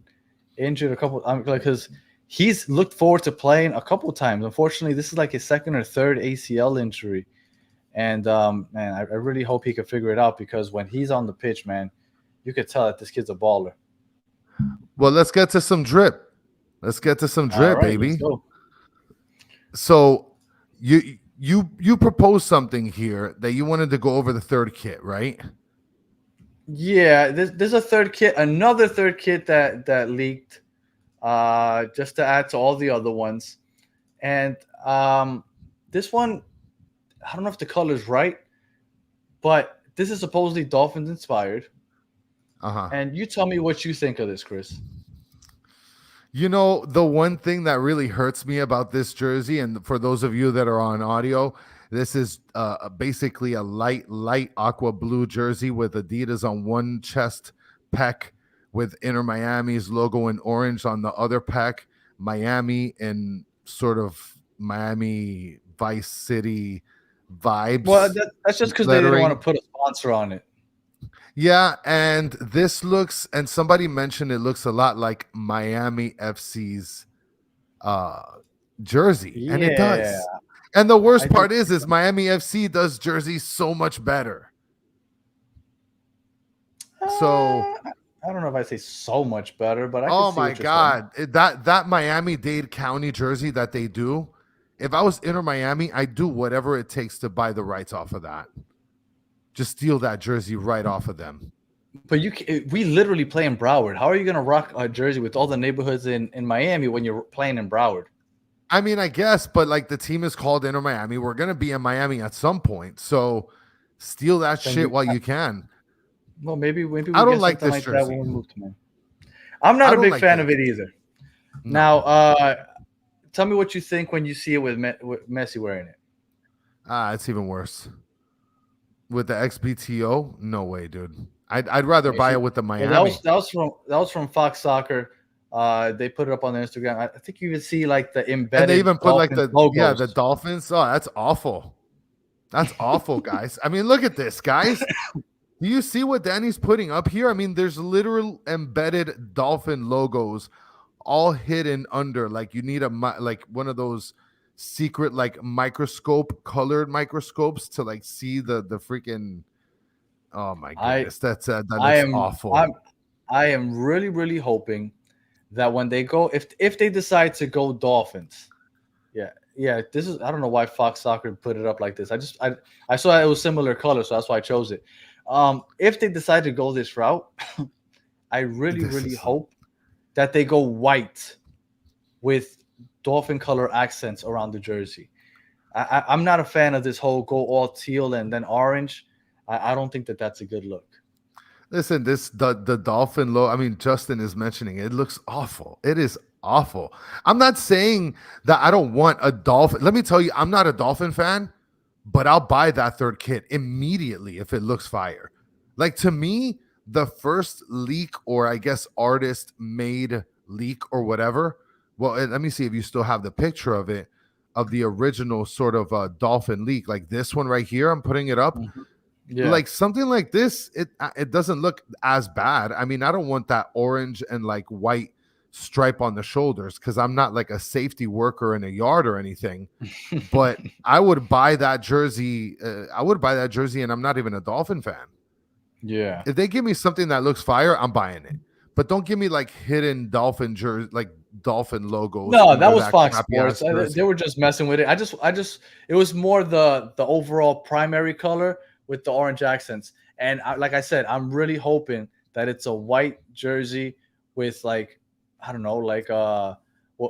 injured a couple. Because he's looked forward to playing a couple times. Unfortunately, this is like his second or third ACL injury, and man, I really hope he can figure it out, because when he's on the pitch, man, you could tell that this kid's a baller. Well, let's get to some drip. Let's get to some drip, baby. So you proposed something here that you wanted to go over the third kit, right? Yeah, there's a third kit, another third kit that leaked, just to add to all the other ones. And this one, I don't know if the color's right, but this is supposedly Dolphins inspired. And you tell me what you think of this, Chris. You know, the one thing that really hurts me about this jersey, and for those of you that are on audio, this is basically a light aqua blue jersey with Adidas on one chest pec, with Inter Miami's logo in orange on the other pec, Miami in sort of Miami Vice City vibes. Well, that's just because they didn't want to put a sponsor on it. Yeah, and this looks, and somebody mentioned it looks a lot like Miami FC's jersey, and it does. And the worst part is Miami FC does jerseys so much better. So I don't know if I say so much better, but I oh my god, that Miami-Dade County jersey that they do. If I was Inter Miami, I'd do whatever it takes to buy the rights off of that. Just steal that jersey right off of them. But we literally play in Broward. How are you going to rock a jersey with all the neighborhoods in Miami when you're playing in Broward? I mean, I guess, but like the team is called Inter Miami. We're going to be in Miami at some point. So steal that shit while you can. Well, maybe we I don't like this like jersey. That when we move to Miami. I'm not a big fan of it either. No. Now, tell me what you think when you see it with Messi wearing it. It's even worse. With the XBTO, no way, dude. I'd rather buy it with the Miami. That was from Fox Soccer. They put it up on their Instagram. I think you can see like the embedded. And they even put like the logos. the Dolphins. Oh, that's awful. That's awful, guys. I mean, look at this, guys. Do you see what Danny's putting up here? I mean, there's literal embedded Dolphin logos, all hidden under. Like you need like one of those secret like colored microscopes to like see the freaking. Oh my goodness, that's awful. I am really hoping that when they go, if they decide to go Dolphins, yeah, this is, I don't know why Fox Soccer put it up like this. I saw it was similar color, so that's why I chose it. If they decide to go this route, I really This really is hope that they go white with dolphin color accents around the jersey. I'm not a fan of this whole go all teal and then orange. I don't think that that's a good look. Listen, the dolphin logo. I mean, Justin is mentioning it looks awful. It is awful. I'm not saying that I don't want a dolphin. Let me tell you, I'm not a dolphin fan, but I'll buy that third kit immediately if it looks fire. Like to me, the first leak, or I guess artist made leak or whatever. Well, let me see if you still have the picture of it, of the original sort of dolphin leak, like this one right here. I'm putting it up. Mhm. Yeah. Like something like this, it doesn't look as bad. I mean, I don't want that orange and like white stripe on the shoulders because I'm not like a safety worker in a yard or anything. But I would buy that jersey. And I'm not even a Dolphin fan. Yeah. If they give me something that looks fire, I'm buying it. But don't give me like hidden Dolphin jersey, like Dolphin logos. No, that under was Fox crappy-ass Sports. jersey. They were just messing with it. It was more the overall primary color with the orange accents. And like I said, I'm really hoping that it's a white jersey with like, I don't know, like well,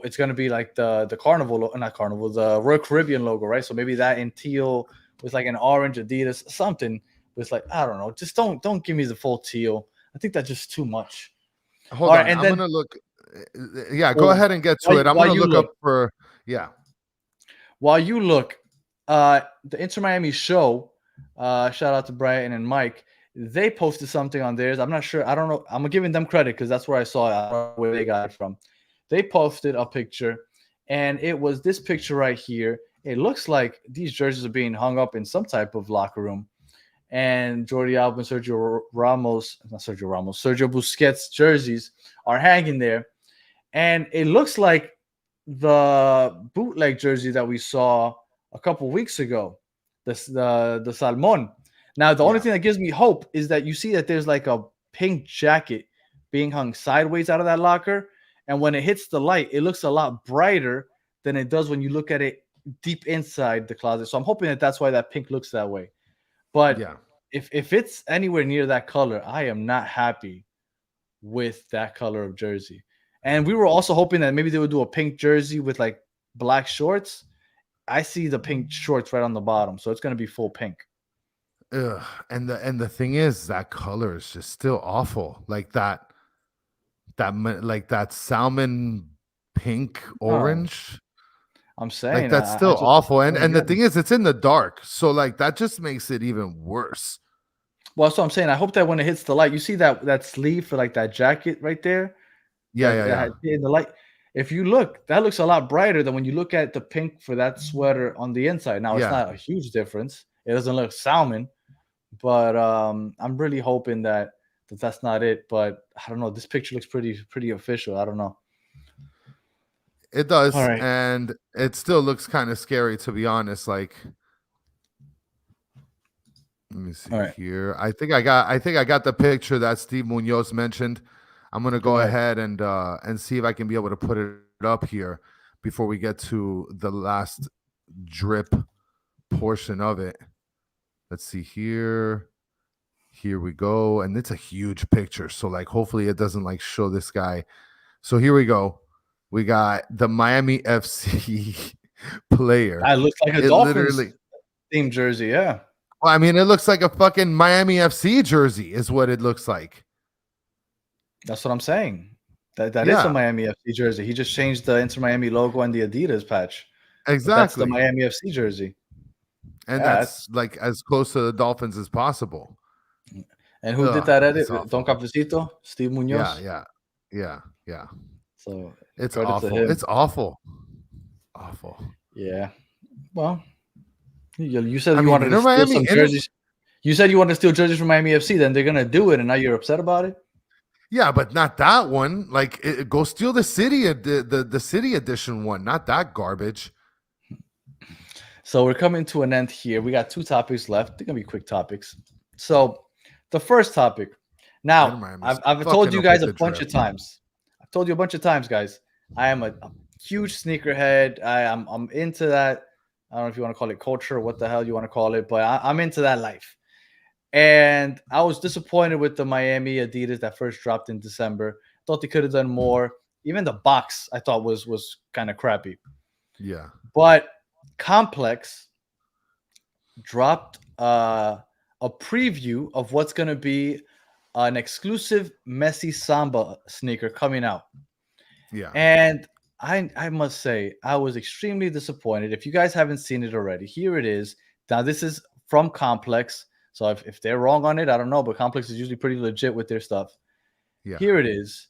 it's gonna be like the Carnival, not Carnival, the Royal Caribbean logo, right? So maybe that in teal with like an orange Adidas, something with like, I don't know, just don't give me the full teal. I think that's just too much. Hold All on, right, and I'm then gonna look. Yeah, go well, ahead and get to it. I'm while gonna you look look, up for while you look, the Inter Miami show, shout out to Brian and Mike. They posted something on theirs. I'm not sure. I don't know. I'm giving them credit because that's where I saw it. I don't know where they got it from. They posted a picture, and it was this picture right here. It looks like these jerseys are being hung up in some type of locker room. And Jordi Alba and Sergio Busquets jerseys are hanging there. And it looks like the bootleg jersey that we saw a couple weeks ago, the Salmon. Now, the only Yeah. thing that gives me hope is that you see that there's like a pink jacket being hung sideways out of that locker. And when it hits the light, it looks a lot brighter than it does when you look at it deep inside the closet. So I'm hoping that that's why that pink looks that way. But Yeah. if it's anywhere near that color, I am not happy with that color of jersey. And we were also hoping that maybe they would do a pink jersey with like black shorts. I see the pink shorts right on the bottom, so it's going to be full pink. Ugh. And the thing is, that color is just still awful. Like that salmon pink No, orange. I'm Like saying that's I still just awful. I don't And the get it. thing is, it's in the dark, so like that just makes it even worse. Well, that's what I'm saying. I hope that when it hits the light, you see that sleeve for like that jacket right there. Yeah, yeah, yeah. In the light. If you look, that looks a lot brighter than when you look at the pink for that sweater on the inside. Now it's Yeah. not a huge difference. It doesn't look salmon, but I'm really hoping that that's not it. But I don't know. This picture looks pretty official. I don't know. It does, All right. and it still looks kind of scary, to be honest. Like, let me see All right. here. I think I got the picture that Steve Munoz mentioned. I'm gonna Go go ahead. ahead and see if I can be able to put it up here before we get to the last drip portion of it. Let's see here. Here we go, and it's a huge picture, so like hopefully it doesn't like show this guy. So here we go. We got the Miami FC player. It looks like a It Dolphins literally, themed jersey. Yeah, well, I mean, it looks like a fucking Miami FC jersey, is what it looks like. that's what I'm saying. That is a Yeah, Miami FC jersey. He just changed the Inter Miami logo and the Adidas patch, but that's the exactly. Miami FC jersey. And Yeah, that's like as close to the Dolphins as possible. and who did Ugh, that edit? it's Don awful. Cafecito, Steve Yeah, Munoz. yeah, yeah, yeah. So It's credit to awful. him. It's awful. Awful. Yeah. Well, you said I you mean, wanted to steal some Inter, jerseys. You said you wanted to steal jerseys from Miami FC. Then they're gonna do it, and now you're upset about it. yeah, but not that one. Like, go steal the city, the city edition one, not that garbage. So we're coming to an end here. We got 2 topics left. They're gonna be quick topics. So the first topic. Inter Now, Miami's I've told fucking you up guys with a the bunch drip. of times. I've told you a bunch of times, guys. I am a huge sneakerhead. I'm into that. I don't know if you want to call it culture, what the hell you want to call it, but I'm into that life. And I was disappointed with the Miami Adidas that first dropped in December. Thought they could have done more. Even the box I thought was kind of crappy. Yeah. But Complex dropped a preview of what's going to be an exclusive Messi Samba sneaker coming out. Yeah. And I must say, I was extremely disappointed. If you guys haven't seen it already, here it is. Now, this is from Complex. So if they're wrong on it, I don't know. But Complex is usually pretty legit with their stuff. Yeah. Here it is.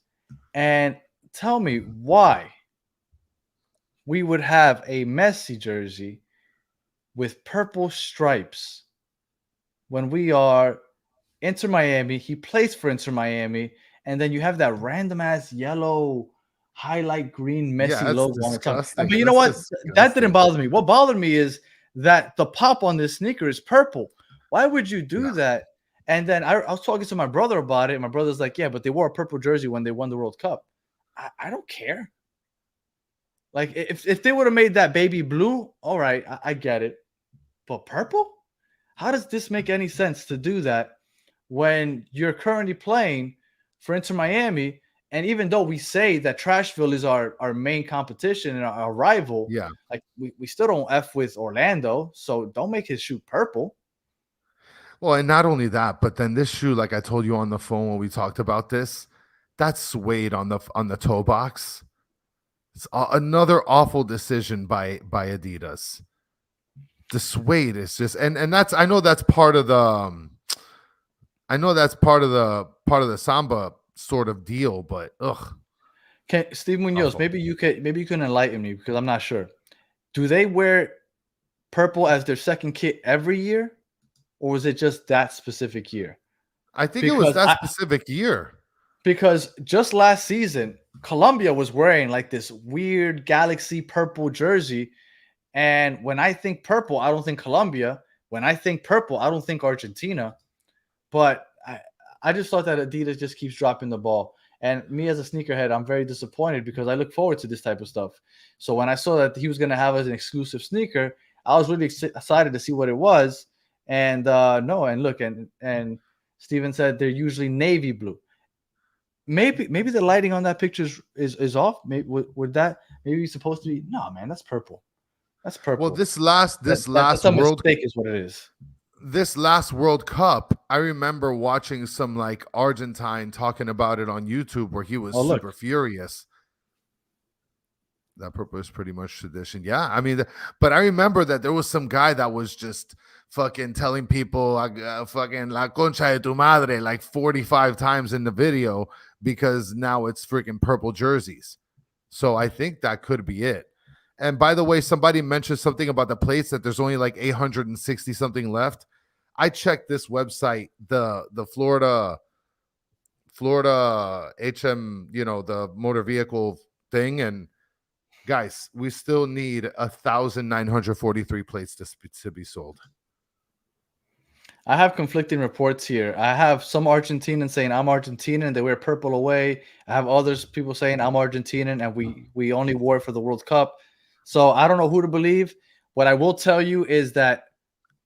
And tell me why we would have a Messi jersey with purple stripes when we are Inter Miami. He plays for Inter Miami. And then you have that random ass yellow highlight green Messi that's logo on the top. disgusting. But you know what? That didn't bother me. What bothered me is that the pop on this sneaker is purple. Why would you do that? And then I was talking to my brother about it. And my brother's like, yeah, but they wore a purple jersey when they won the World Cup. I don't care. Like, if they would have made that baby blue, all right, I get it. But purple? How does this make any sense to do that when you're currently playing for Inter Miami? And even though we say that Trashville is our main competition and our rival, like we still don't F with Orlando. So don't make his shoe purple. Well, and not only that, but then this shoe, like I told you on the phone when we talked about this, that suede on the toe box. It's another awful decision by Adidas. The suede is just, and that's, I know that's part of the Samba sort of deal, but Steve Munoz, maybe you can enlighten me because I'm not sure. Do they wear purple as their second kit every year, or was it just that specific year? I think it was that specific year. Because just last season, Colombia was wearing like this weird galaxy purple jersey. And when I think purple, I don't think Colombia. When I think purple, I don't think Argentina. But I just thought that Adidas just keeps dropping the ball. And me as a sneakerhead, I'm very disappointed because I look forward to this type of stuff. So when I saw that he was going to have as an exclusive sneaker, I was really excited to see what it was. And look, and Steven said they're usually navy blue. Maybe the lighting on that picture is off. Maybe maybe it's supposed to be. No, man, that's purple. That's purple. Well, this last that's a World mistake is what it is. This last World Cup, I remember watching some like Argentine talking about it on YouTube where he was super furious. That purple is pretty much tradition. Yeah, I mean, but I remember that there was some guy that was just fucking telling people fucking la concha de tu madre like 45 times in the video because now it's freaking purple jerseys. So I think that could be it. And by the way, somebody mentioned something about the plates that there's only like 860 something left. I checked this website, the Florida HM, the motor vehicle thing, and guys, we still need 1,943 plates to be sold. I have conflicting reports here. I have some Argentinians saying I'm Argentinian and they wear purple away. I have others people saying I'm Argentinian and we only wore it for the World Cup. So I don't know who to believe. What I will tell you is that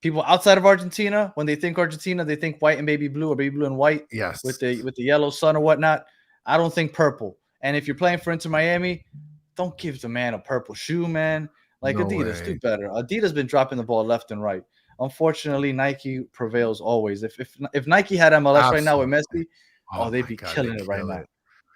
people outside of Argentina, when they think Argentina, they think white and baby blue or baby blue and white. Yes. With the yellow sun or whatnot. I don't think purple. And if you're playing for Inter Miami, don't give the man a purple shoe, man. Like no Adidas, do better. Adidas been dropping the ball left and right. Unfortunately, Nike prevails always. If Nike had MLS right now with Messi, they'd be killing it right now.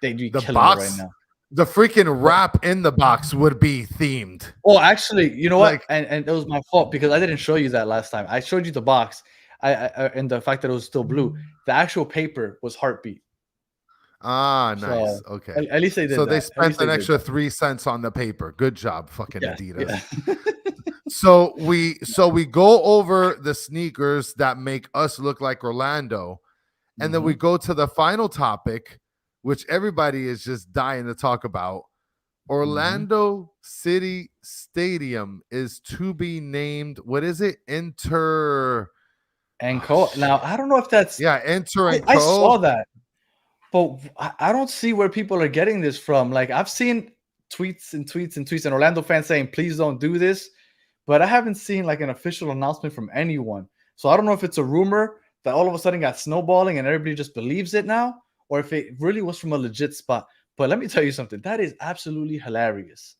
They'd be killing it right now. The freaking wrap in the box would be themed. Oh, actually, you know what? And it was my fault because I didn't show you that last time. I showed you the box, and the fact that it was still blue. The actual paper was Heartbeat. Ah, nice. So, okay. At least they did. So they spent an extra 3 cents on the paper. Good job, fucking Adidas. Yeah. So we go over the sneakers that make us look like Orlando, and then we go to the final topic, which everybody is just dying to talk about. Orlando City Stadium is to be named. What is it? Inter and Co. Now I don't know if that's Inter and Co. I saw that, But I don't see where people are getting this from. Like I've seen tweets and tweets and tweets and Orlando fans saying, please don't do this. But I haven't seen like an official announcement from anyone. So I don't know if it's a rumor that all of a sudden got snowballing and everybody just believes it now, or if it really was from a legit spot. But let me tell you something. That is absolutely hilarious.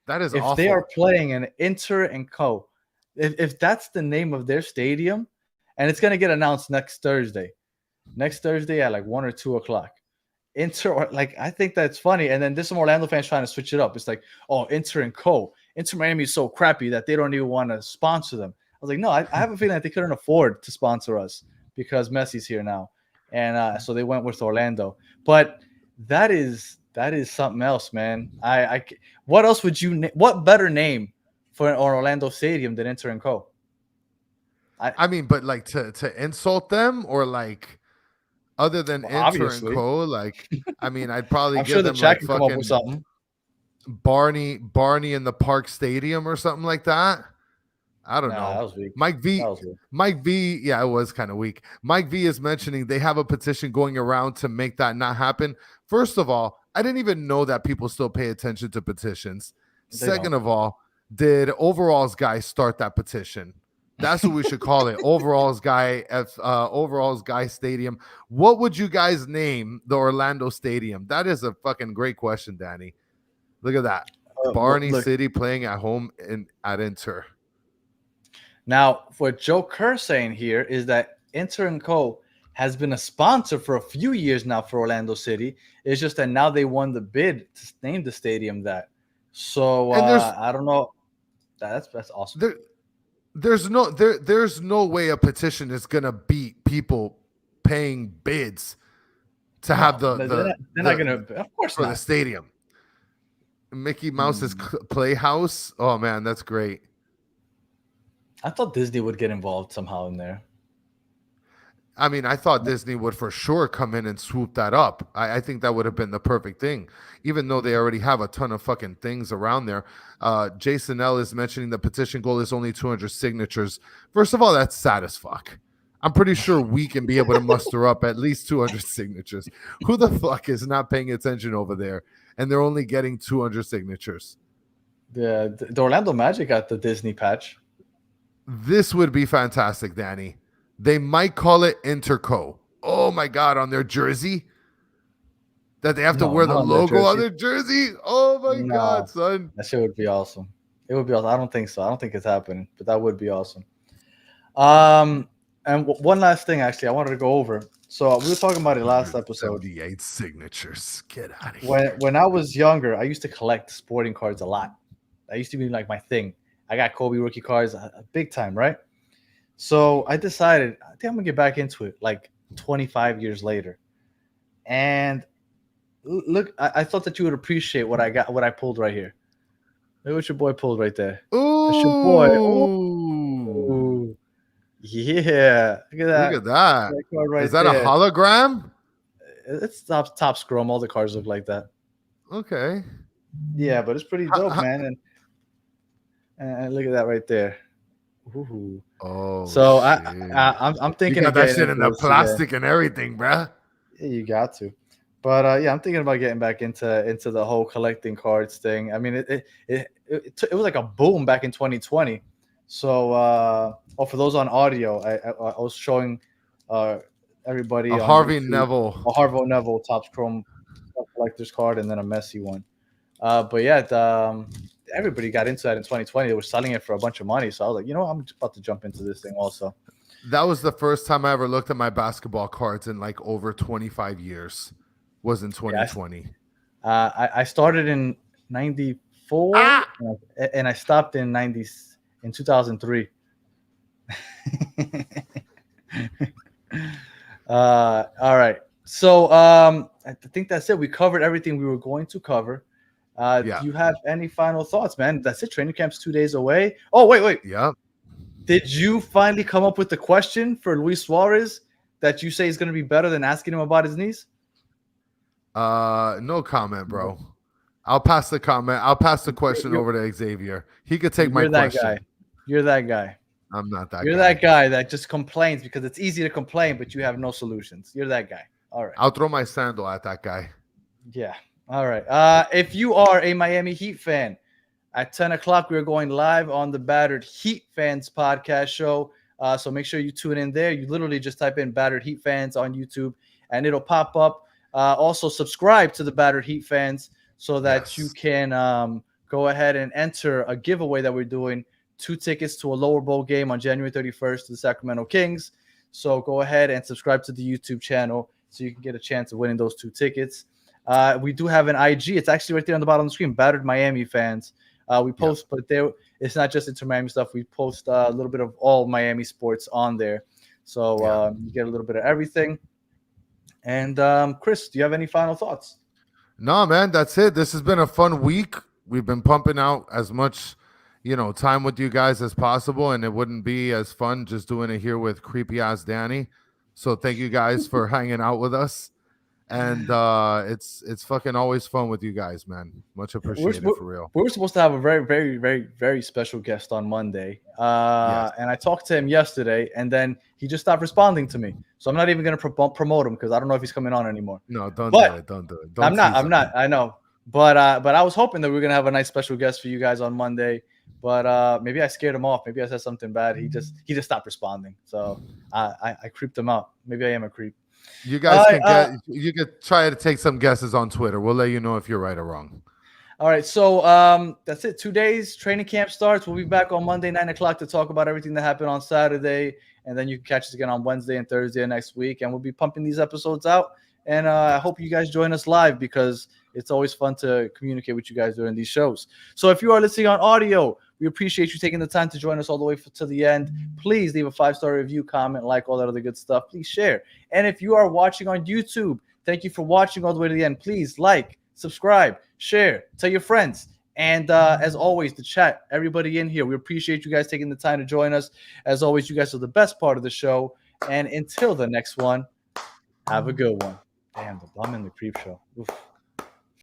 That is If awful. they are playing an Inter and Co., if that's the name of their stadium, and it's going to get announced next Thursday at like 1 or 2 o'clock. Inter, like, I think that's funny. And then there's some Orlando fans trying to switch it up. It's like, oh, Inter and Co. Inter Miami is so crappy that they don't even want to sponsor them. I was like, no, I have a feeling that they couldn't afford to sponsor us because Messi's here now. And so they went with Orlando. But that is something else, man. What else would you what better name for an Orlando stadium than Inter and Co.? I mean, but like to insult them or like other than Inter obviously. and Co. Like, I mean, I'd probably I'm give sure the them chat like can come up fucking with something. Barney in the Park Stadium or something like that. I don't know. That was weak. Mike V, yeah, it was kind of weak. Mike V is mentioning they have a petition going around to make that not happen. First of all, I didn't even know that people still pay attention to petitions. Second of all, did Overalls guy start that petition? That's what we should call it. Overalls guy stadium. What would you guys name the Orlando stadium? That is a fucking great question, Danny. Look at that. Barney City playing at home at Inter. Now, what Joe Kerr saying here is that Inter and Co. has been a sponsor for a few years now for Orlando City. It's just that now they won the bid to name the stadium that. So I don't know. That's awesome. There's no way a petition is gonna beat people paying bids to have they're not gonna, of course, for the stadium. Mickey Mouse's Playhouse. Oh man, that's great. I thought Disney would get involved somehow in there. I mean, I thought Disney would for sure come in and swoop that up. I think that would have been the perfect thing, even though they already have a ton of fucking things around there. Jason L is mentioning the petition goal is only 200 signatures. First of all, that's sad as fuck. I'm pretty sure we can be able to muster up at least 200 signatures. Who the fuck is not paying attention over there? And they're only getting 200 signatures. Yeah, the Orlando Magic got the Disney patch. This would be fantastic, Danny. They might call it Interco. Oh my God, on their jersey? That they have to wear the logo on their jersey? Oh my God, son. That shit would be awesome. It would be awesome. I don't think so. I don't think it's happening, but that would be awesome. And one last thing, actually, I wanted to go over. So we were talking about it last episode. 78 signatures. Get out of here. When I was younger, I used to collect sporting cards a lot. That used to be like my thing. I got Kobe rookie cards big time, right? So I decided, I think I'm going to get back into it like 25 years later. And look, I thought that you would appreciate what I pulled right here. Look what your boy pulled right there. Ooh. That's your boy. Ooh. Yeah. Look at that. Look at that. Right is that there. A hologram? It's top scrum. All the cards look like that. Okay. Yeah, but it's pretty dope, man. And look at that right there. Ooh. Oh, so I'm thinking you got of that shit in the plastic and everything, bruh. Yeah, you got to. But yeah, I'm thinking about getting back into the whole collecting cards thing. I mean, it was like a boom back in 2020. So for those on audio, I was showing everybody a Harvey Neville Topps Chrome collector's card, and then a Messi one. But yeah, everybody got into that in 2020. They were selling it for a bunch of money. So I was like, I'm about to jump into this thing also. That was the first time I ever looked at my basketball cards in like over 25 years. Was in 2020. I started in 94 and I stopped in 2003. All right. So I think that's it. We covered everything we were going to cover. Do you have any final thoughts, man? That's it. Training camp's 2 days away. Oh, wait. Yeah. Did you finally come up with the question for Luis Suarez that you say is going to be better than asking him about his knees? No comment, bro. I'll pass the comment. I'll pass the question over to Xavier. He could take my question. You're that guy. I'm not that guy. You're that guy that just complains because it's easy to complain, but you have no solutions. You're that guy. All right. I'll throw my sandal at that guy. Yeah. All right. If you are a Miami Heat fan, at 10 o'clock, we're going live on the Battered Heat Fans podcast show. So make sure you tune in there. You literally just type in Battered Heat Fans on YouTube and it'll pop up. Also, subscribe to the Battered Heat Fans so that you can go ahead and enter a giveaway that we're doing. 2 tickets to a lower bowl game on January 31st to the Sacramento Kings. So go ahead and subscribe to the YouTube channel so you can get a chance of winning those 2 tickets. We do have an IG. It's actually right there on the bottom of the screen, Battered Miami Fans. We post, but there it's not just Inter Miami stuff. We post a little bit of all Miami sports on there, so you get a little bit of everything. And Chris, do you have any final thoughts? No, man, that's it. This has been a fun week. We've been pumping out as much, time with you guys as possible, and it wouldn't be as fun just doing it here with creepy ass Danny. So thank you guys for hanging out with us. And it's fucking always fun with you guys, man. Much appreciated for real. We were supposed to have a very, very, very, very special guest on Monday. And I talked to him yesterday, and then he just stopped responding to me. So I'm not even going to promote him because I don't know if he's coming on anymore. No, don't do it. I'm not. I know. But I was hoping that we were going to have a nice special guest for you guys on Monday. But maybe I scared him off. Maybe I said something bad. He just stopped responding. So I creeped him out. Maybe I am a creep. You guys you could try to take some guesses on Twitter. We'll let you know if you're right or wrong. All right, so that's it. 2 days, training camp starts. We'll be back on Monday, 9 o'clock to talk about everything that happened on Saturday, and then you can catch us again on Wednesday and Thursday next week, and we'll be pumping these episodes out. And I hope you guys join us live because it's always fun to communicate with you guys during these shows. So if you are listening on audio, we appreciate you taking the time to join us all the way to the end. Please leave a 5-star review, comment, like, all that other good stuff. Please share. And if you are watching on YouTube, thank you for watching all the way to the end. Please like, subscribe, share, tell your friends. And as always, the chat, everybody in here, we appreciate you guys taking the time to join us. As always, you guys are the best part of the show. And until the next one, have a good one. Damn, the bum in the creep show. Oof.